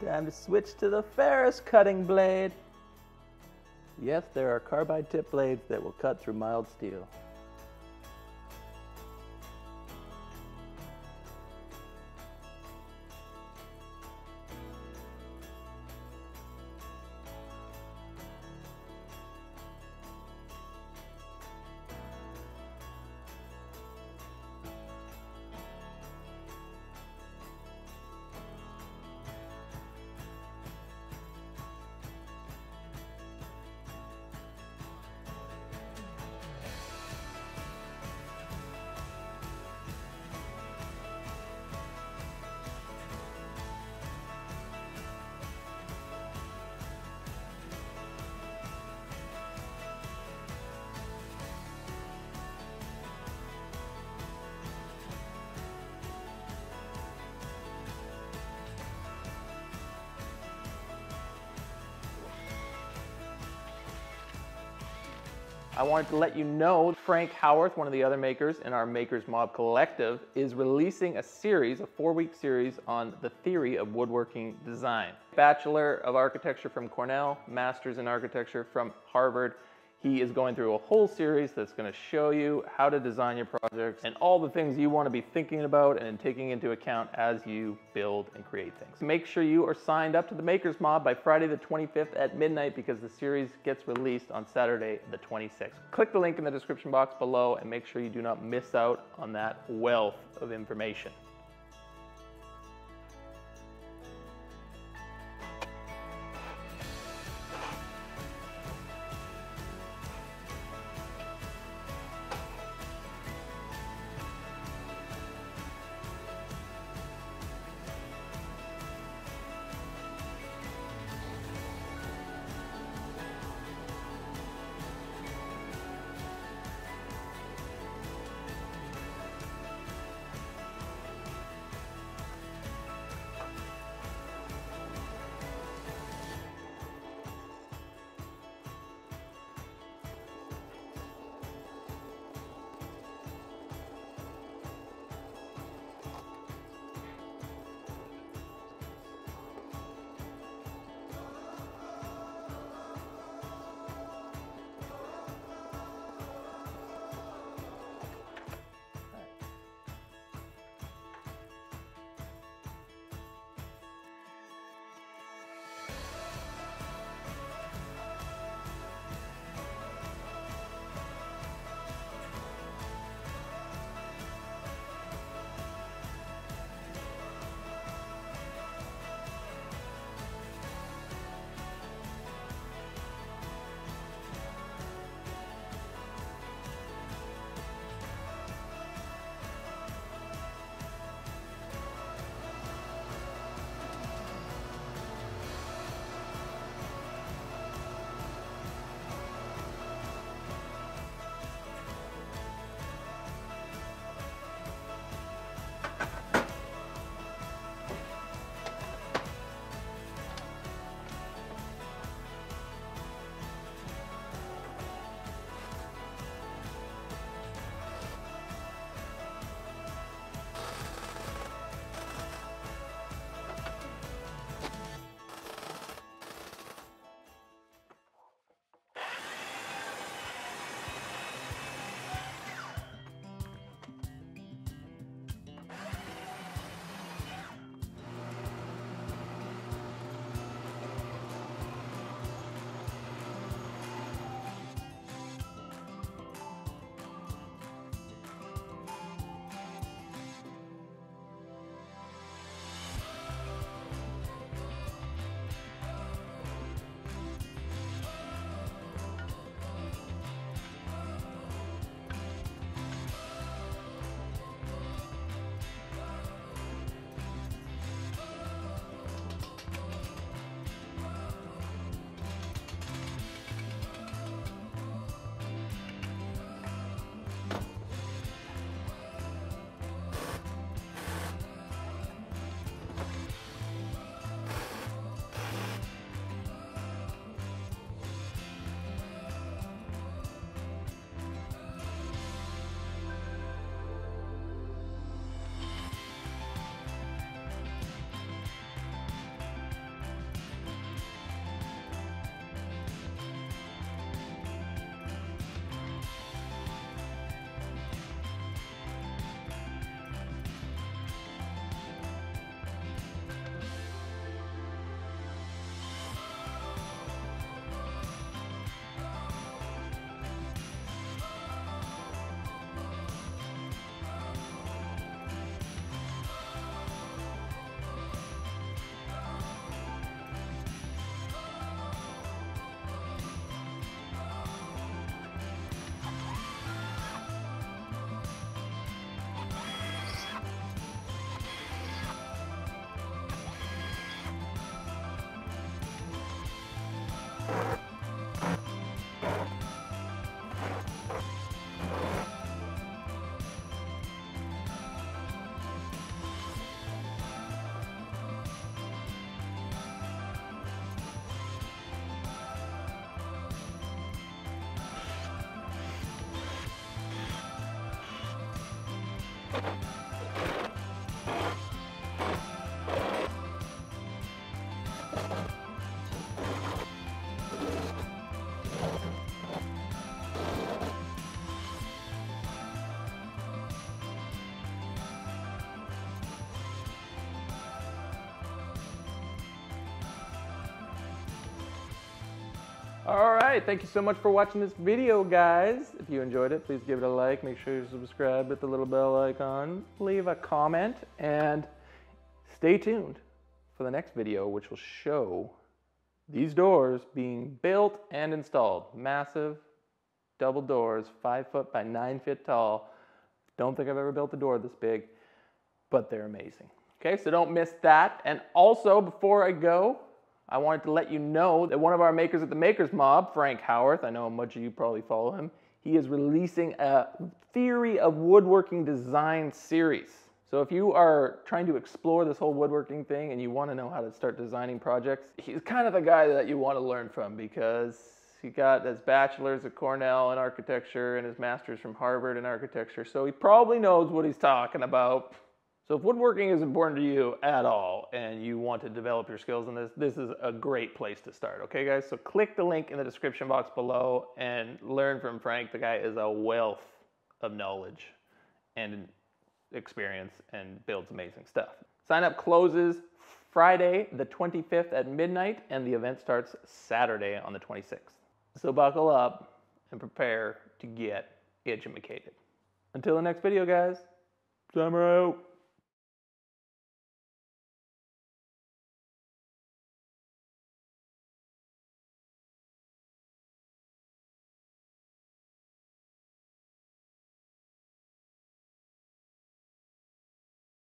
Time to switch to the Ferris cutting blade. Yes, there are carbide tip blades that will cut through mild steel. I wanted to let you know Frank Howarth, one of the other makers in our Makers Mob Collective, is releasing a series, a 4-week series on the theory of woodworking design. Bachelor of Architecture from Cornell, Masters in Architecture from Harvard. He is going through a whole series that's going to show you how to design your projects and all the things you want to be thinking about and taking into account as you build and create things. Make sure you are signed up to the Makers Mob by Friday the 25th at midnight because the series gets released on Saturday the 26th. Click the link in the description box below and make sure you do not miss out on that wealth of information. All right, thank you so much for watching this video, guys. If you enjoyed it, please give it a like. Make sure you subscribe, hit the little bell icon, leave a comment, and stay tuned for the next video, which will show these doors being built and installed. Massive double doors, 5 foot by 9 feet tall. Don't think I've ever built a door this big, but they're amazing. Okay, so don't miss that. And also, before I go, I wanted to let you know that one of our makers at the Makers Mob, Frank Howarth, I know much of you probably follow him, he is releasing a Theory of Woodworking Design series. So if you are trying to explore this whole woodworking thing and you want to know how to start designing projects, he's kind of the guy that you want to learn from, because he got his bachelor's at Cornell in architecture and his master's from Harvard in architecture, so he probably knows what he's talking about. So if woodworking is important to you at all and you want to develop your skills in this, this is a great place to start, okay guys? So click the link in the description box below and learn from Frank. The guy is a wealth of knowledge and experience and builds amazing stuff. Sign up closes Friday the 25th at midnight and the event starts Saturday on the 26th. So buckle up and prepare to get edumacated. Until the next video, guys, Samurai out.